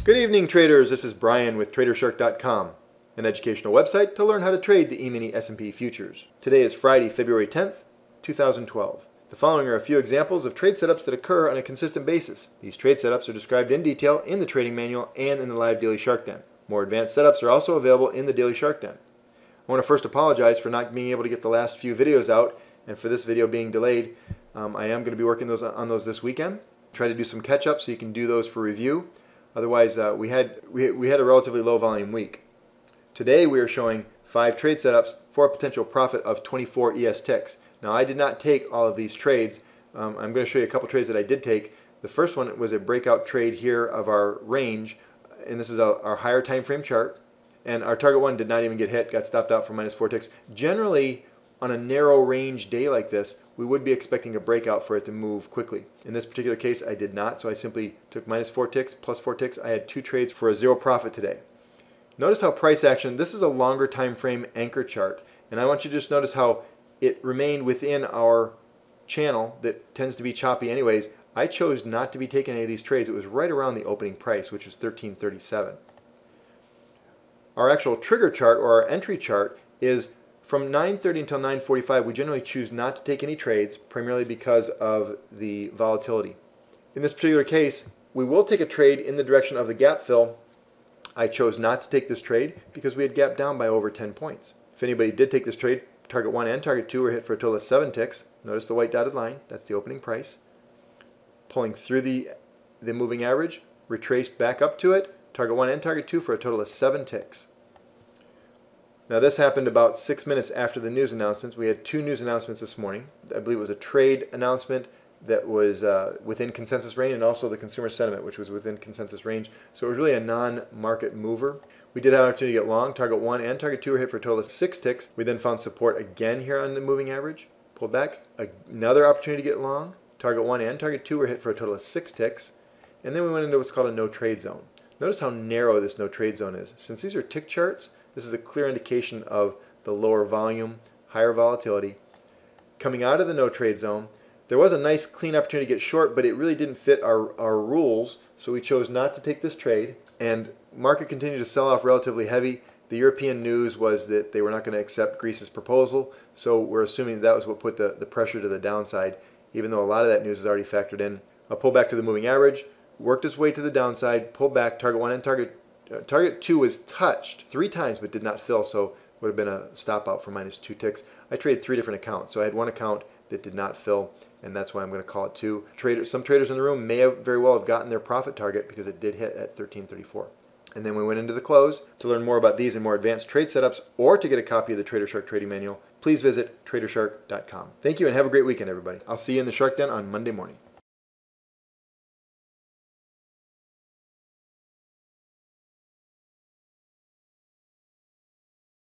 Good evening, traders. This is Brian with TraderShark.com, an educational website to learn how to trade the E-mini S&P futures. Today is Friday, February 10th, 2012. The following are a few examples of trade setups that occur on a consistent basis. These trade setups are described in detail in the trading manual and in the live Daily Shark Den. More advanced setups are also available in the Daily Shark Den. I want to first apologize for not being able to get the last few videos out and for this video being delayed. I am going to be working on those this weekend. Try to do some catch up so you can do those for review. Otherwise, we had a relatively low volume week. Today we are showing 5 trade setups for a potential profit of 24 ES ticks. Now I did not take all of these trades. I'm going to show you a couple trades that I did take. The first one was a breakout trade here of our range, and this is our higher time frame chart. And our target one did not even get hit, got stopped out for -4 ticks. Generally, on a narrow range day like this, we would be expecting a breakout for it to move quickly. In this particular case, I did not, so I simply took -4 ticks, +4 ticks. I had 2 trades for a 0 profit today. Notice how price action, this is a longer time frame anchor chart, and I want you to just notice how it remained within our channel that tends to be choppy anyways. I chose not to be taking any of these trades. It was right around the opening price, which was $13.37. Our actual trigger chart, or our entry chart, is from 9:30 until 9:45. We generally choose not to take any trades, primarily because of the volatility. In this particular case, we will take a trade in the direction of the gap fill. I chose not to take this trade because we had gapped down by over 10 points. If anybody did take this trade, target 1 and target 2 were hit for a total of 7 ticks. Notice the white dotted line, that's the opening price. Pulling through the moving average, retraced back up to it, target 1 and target 2 for a total of 7 ticks. Now this happened about 6 minutes after the news announcements. We had 2 news announcements this morning. I believe it was a trade announcement that was within consensus range, and also the consumer sentiment, which was within consensus range. So it was really a non-market mover. We did have an opportunity to get long. Target 1 and target 2 were hit for a total of 6 ticks. We then found support again here on the moving average. Pulled back. Another opportunity to get long. Target 1 and target 2 were hit for a total of 6 ticks. And then we went into what's called a no trade zone. Notice how narrow this no trade zone is. Since these are tick charts, this is a clear indication of the lower volume, higher volatility. Coming out of the no trade zone, there was a nice clean opportunity to get short, but it really didn't fit our rules, so we chose not to take this trade. And market continued to sell off relatively heavy. The European news was that they were not going to accept Greece's proposal, so we're assuming that was what put the pressure to the downside, even though a lot of that news is already factored in. A pullback to the moving average, worked its way to the downside, pulled back, target 1 and target 2 was touched 3 times but did not fill, so would have been a stop out for -2 ticks. I traded 3 different accounts, so I had one account that did not fill, and that's why I'm going to call it 2. Some traders in the room may have very well have gotten their profit target because it did hit at 13.34. And then we went into the close. To learn more about these and more advanced trade setups, or to get a copy of the Trader Shark Trading Manual, please visit TraderShark.com. Thank you and have a great weekend, everybody. I'll see you in the Shark Den on Monday morning.